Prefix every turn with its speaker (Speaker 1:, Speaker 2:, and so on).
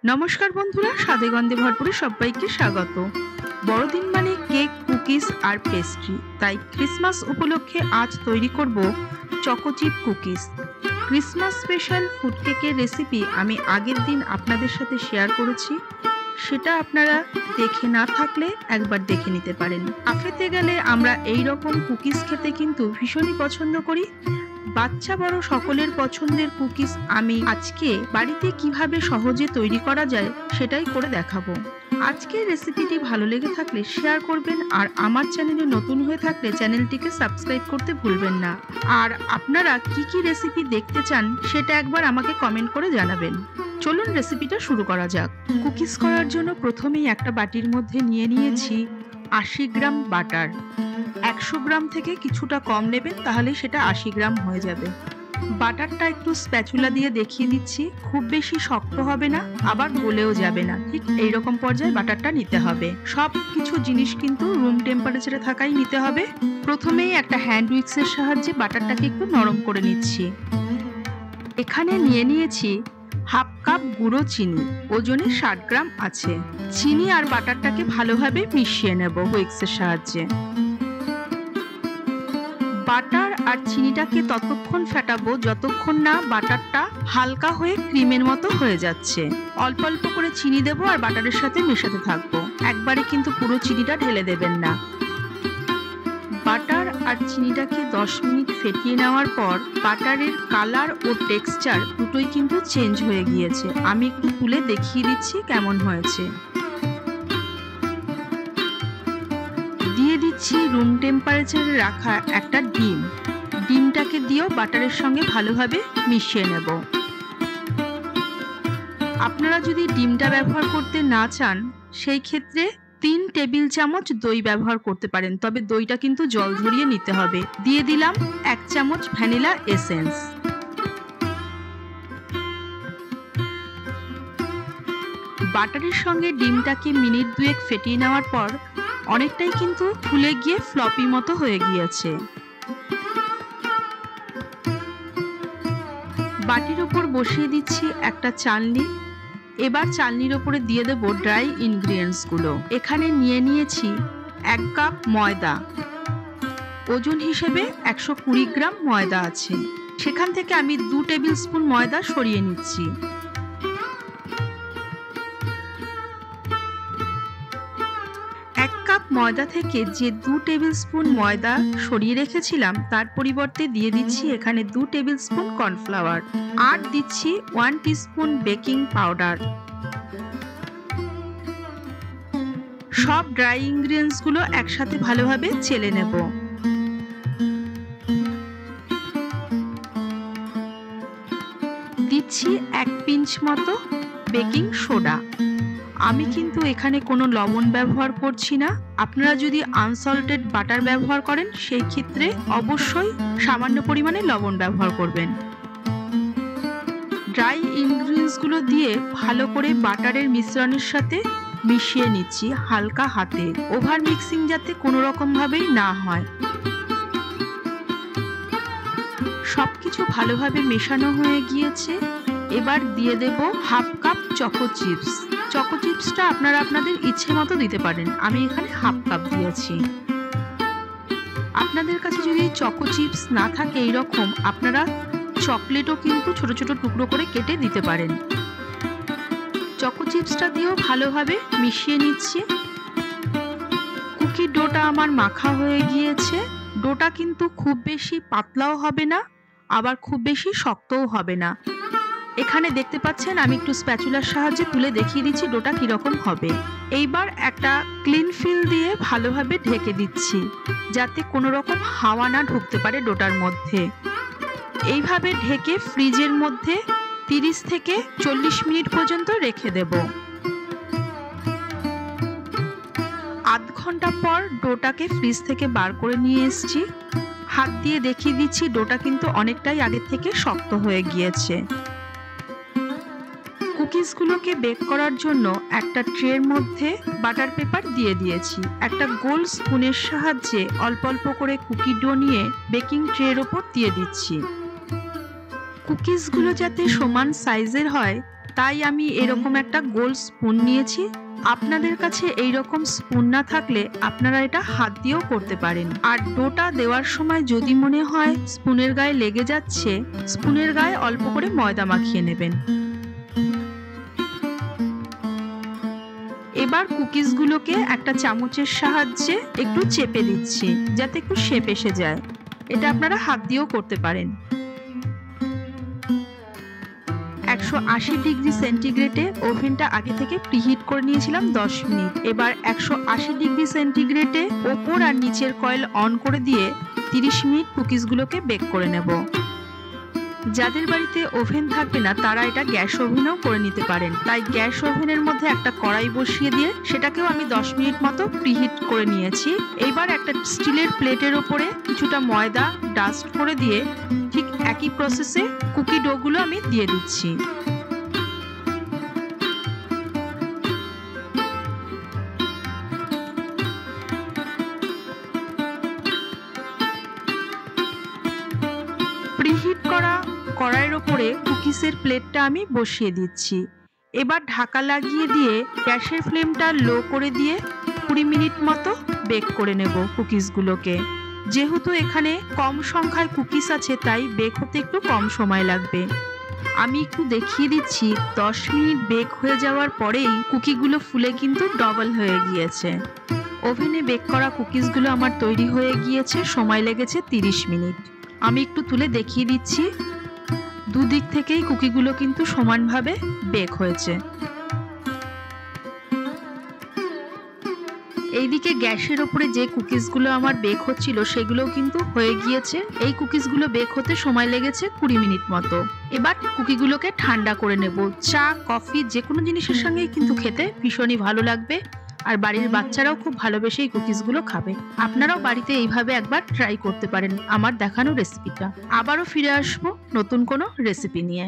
Speaker 1: নমস্কার বন্ধুরা, স্বাদে গন্ধে ভরপুরে সবাইকে স্বাগত। বড়দিন মানে কেক, কুকিজ আর পেস্ট্রি, তাই ক্রিসমাস উপলক্ষে আজ তৈরি করব চকোচিপ কুকিজ। ক্রিসমাস স্পেশাল ফুড কেকের রেসিপি আমি আগের দিন আপনাদের সাথে শেয়ার করেছি, সেটা আপনারা দেখে না থাকলে একবার দেখে নিতে পারেন। ক্যাফেতে গেলে আমরা এই রকম কুকিজ খেতে কিন্তু ভীষণই পছন্দ করি। বাচ্চা বড় সকলের পছন্দের কুকিজ আমি আজকে বাড়িতে কিভাবে সহজে তৈরি করা যায় সেটাই করে দেখাবো। আজকের রেসিপিটি ভালো লেগে থাকলে শেয়ার করবেন, আর আমার চ্যানেলে নতুন হয়ে থাকলে চ্যানেলটিকে সাবস্ক্রাইব করতে ভুলবেন না। আর আপনারা কি কি রেসিপি দেখতে চান সেটা একবার আমাকে কমেন্ট করে জানাবেন। চলুন রেসিপিটা শুরু করা যাক। কুকিজ করার জন্য প্রথমেই একটা বাটির মধ্যে নিয়ে নিয়েছি 80 গ্রাম বাটার। 100 গ্রাম থেকে কিছুটা কম নেবেন, তাহলে সেটা 80 গ্রাম হয়ে যাবে। বাটারটা একটু স্প্যাচুলা দিয়ে দেখিয়ে দিচ্ছি, খুব বেশি শক্ত হবে না, আবার গলেও যাবে না, ঠিক এইরকম পর্যায়ে বাটারটা নিতে হবে। সব কিছু জিনিস কিন্তু রুম টেম্পারেচারে থাকাই নিতে হবে। প্রথমেই একটা হ্যান্ড উইক্সের সাহায্যে বাটারটাকে একটু নরম করে নিচ্ছি। এখানে নিয়ে নিয়েছি হাফ কাপ গুঁড়ো চিনি, ওজনে 60 গ্রাম আছে। চিনি আর বাটারটাকে ভালোভাবে মিশিয়ে নেব হুইক্সের সাহায্যে। বাটার আর চিনিটাকে ততক্ষণ ফেটাবো যতক্ষণ না বাটারটা হালকা হয়ে ক্রিমের মতো হয়ে যাচ্ছে। অল্প অল্প করে চিনি দেবো আর বাটারের সাথে মেশাতে থাকবো, একবারে কিন্তু পুরো চিনিটা ঢেলে দেবেন না। বাটার আর চিনিটাকে 10 মিনিট ফেটিয়ে নেওয়ার পর বাটারের কালার ও টেক্সচার দুটোই কিন্তু চেঞ্জ হয়ে গিয়েছে। আমি একটু তুলে দেখিয়ে দিচ্ছি কেমন হয়েছে। দিয়ে দিচ্ছি রুম টেম্পারেচারে রাখা একটা ডিম। ডিমটাকে দিয়েও বাটারের সঙ্গে ভালোভাবে মিশিয়ে নেব। আপনারা যদি ডিমটা ব্যবহার করতে না চান, সেই ক্ষেত্রে 3 টেবিল চামচ দই ব্যবহার করতে পারেন, তবে দইটা কিন্তু জল ঝরিয়ে নিতে হবে। দিয়ে দিলাম 1 চামচ ভ্যানিলা এসেন্স। বাটারের সঙ্গে ডিমটাকে মিনিট 2 ফেটিয়ে নেওয়ার পর অনেকটাই কিন্তু ফুলে গিয়ে ফ্লপি মতো হয়ে গিয়েছে। বাটির উপর বসিয়ে দিচ্ছি একটা চালনি। এবার চালনির উপরে দিয়ে দেব ড্রাই ইনগ্রিডিয়েন্টস গুলো। এখানে নিয়ে নিয়েছি 1 কাপ ময়দা, ওজন হিসেবে 120 গ্রাম ময়দা আছে। সেখান থেকে আমি 2 টেবিল স্পুন ময়দা সরিয়ে নিচ্ছি। 1 কাপ ময়দা থেকে যে 2 টেবিল স্পুন ময়দা সরিয়ে রেখেছিলাম, তার পরিবর্তে দিয়ে দিচ্ছি এখানে 2 টেবিল স্পুন কর্নফ্লাওয়ার, আর দিচ্ছি 1 টিস্পুন বেকিং পাউডার। সব ড্রাই ইনগ্রিডিয়েন্টস গুলো একসাথে ভালোভাবে চেলে নেব। দিচ্ছি 1 পিঞ্চ মতো বেকিং সোডা। আমি কিন্তু এখানে কোনো লবণ ব্যবহার করছি না। আপনারা যদি আনসল্টেড বাটার ব্যবহার করেন, সেই ক্ষেত্রে অবশ্যই সামান্য পরিমাণে লবণ ব্যবহার করবেন। ড্রাই ইনগ্রিডিয়েন্টস গুলো দিয়ে ভালো করে বাটারের মিশ্রণের সাথে মিশিয়ে নিচ্ছি হালকা হাতে, ওভার মিক্সিং যাতে কোনো রকম ভাবেই না হয়। সবকিছু ভালোভাবে মেশানো হয়ে গিয়েছে। এবার দিয়ে দেব half cup choco chips. Choco চিপসটা আপনারা আপনাদের ইচ্ছে মতো দিতে পারেন, আমি এখানে হাফ কাপ দিয়েছি। আপনাদের কাছে যদি চকো চিপস না থাকে এইরকম, আপনারা চকলেটও কিন্তু ছোট ছোট টুকরো করে কেটে দিতে পারেন। চকো চিপসটা দিয়েও ভালোভাবে মিশিয়ে নিচ্ছি। কুকির ডোটা আমার মাখা হয়ে গিয়েছে। ডোটা কিন্তু খুব বেশি পাতলাও হবে না, আবার খুব বেশি শক্তও হবে না। এখানে দেখতে পাচ্ছেন আমি একটু স্প্যাচুলার সাহায্যে তুলে দেখিয়ে দিচ্ছি ডোটা কিরকম হবে। এইবার একটা ক্লিন ফিল দিয়ে ভালোভাবে ঢেকে দিচ্ছি, যাতে কোনো রকম হাওয়া না ঢুকতে পারে ডোটার মধ্যে। এইভাবে ঢেকে ফ্রিজের মধ্যে 30 থেকে 40 মিনিট পর্যন্ত রেখে দেব। আধ ঘন্টা পর ডোটাকে ফ্রিজ থেকে বার করে নিয়ে এসেছি। হাত দিয়ে দেখিয়ে দিচ্ছি ডোটা কিন্তু অনেকটাই আগের থেকে শক্ত হয়ে গিয়েছে। কুকিজগুলোকে বেক করার জন্য একটা ট্রের মধ্যে বাটার পেপার দিয়ে দিয়েছি। একটা গোল স্পুনের সাহায্যে অল্প অল্প করে কুকি ডো নিয়ে বেকিং ট্রের ওপর দিয়ে দিচ্ছি। কুকিজগুলো যাতে সমান সাইজের হয় তাই আমি এরকম একটা গোল স্পুন নিয়েছি। আপনাদের কাছে এই রকম স্পুন না থাকলে আপনারা এটা হাত দিয়েও করতে পারেন। আর ডোটা দেওয়ার সময় যদি মনে হয় স্পুনের গায়ে লেগে যাচ্ছে, স্পুনের গায়ে অল্প করে ময়দা মাখিয়ে নেবেন। এবার কুকিজগুলোকে একটা চামচের সাহায্যে একটু চেপে দিচ্ছি যাতে একটু শেপ এসে যায়। এটা আপনারা হাত দিয়েও করতে পারেন। 180 ডিগ্রি সেন্টিগ্রেডে ওভেনটা আগে থেকে প্রিহিট করে নিয়েছিলাম 10 মিনিট। এবার 180 ডিগ্রি সেন্টিগ্রেডে ওপর আর নিচের কয়েল অন করে দিয়ে 30 মিনিট কুকিজগুলোকে বেক করে নেব। যাদের বাড়িতে ওভেন থাকবে না তারা এটা গ্যাস ওভেনেও করে নিতে পারেন। তাই গ্যাস ওভেনের মধ্যে একটা কড়াই বসিয়ে দিয়ে সেটাকেও আমি 10 মিনিট মতো প্রিহিট করে নিয়েছি। এইবার একটা স্টিলের প্লেটের ওপরে কিছুটা ময়দা ডাস্ট করে দিয়ে ঠিক একই প্রসেসে কুকি ডোগুলো আমি দিয়ে দিচ্ছি। প্রিহিট করা কড়াইয়ের ওপরে কুকিজের প্লেটটা আমি বসিয়ে দিচ্ছি। এবার ঢাকা লাগিয়ে দিয়ে গ্যাসের ফ্লেমটা লো করে দিয়ে 20 মিনিট মতো বেক করে নেব কুকিজগুলোকে। যেহেতু এখানে কম সংখ্যায় কুকিজ আছে তাই বেক হতে একটু কম সময় লাগবে। আমি একটু দেখিয়ে দিচ্ছি 10 মিনিট বেক হয়ে যাওয়ার পরেই কুকিগুলো ফুলে কিন্তু ডবল হয়ে গিয়েছে। ওভেনে বেক করা কুকিজগুলো আমার তৈরি হয়ে গিয়েছে, সময় লেগেছে 30 মিনিট। আমি একটু তুলে দেখিয়ে দিচ্ছি, দুদিক থেকেই কুকিগুলো কিন্তু সমানভাবে বেক হয়েছে। এইদিকে গ্যাসের ওপরে যে কুকিজগুলো আমার বেক হচ্ছিল সেগুলো কিন্তু হয়ে গিয়েছে। এই কুকিজগুলো বেক হতে সময় লেগেছে 20 মিনিট মতো। এবার কুকিগুলোকে ঠান্ডা করে নেব। চা, কফি যে কোনো জিনিসের সঙ্গেই কিন্তু খেতে ভীষণই ভালো লাগবে, আর বাড়ির বাচ্চারাও খুব ভালোবেসে এই কুকিজগুলো খাবে। আপনারাও বাড়িতে এইভাবে একবার ট্রাই করতে পারেন আমার দেখানো রেসিপিটা। আবারও ফিরে আসবো নতুন কোনো রেসিপি নিয়ে।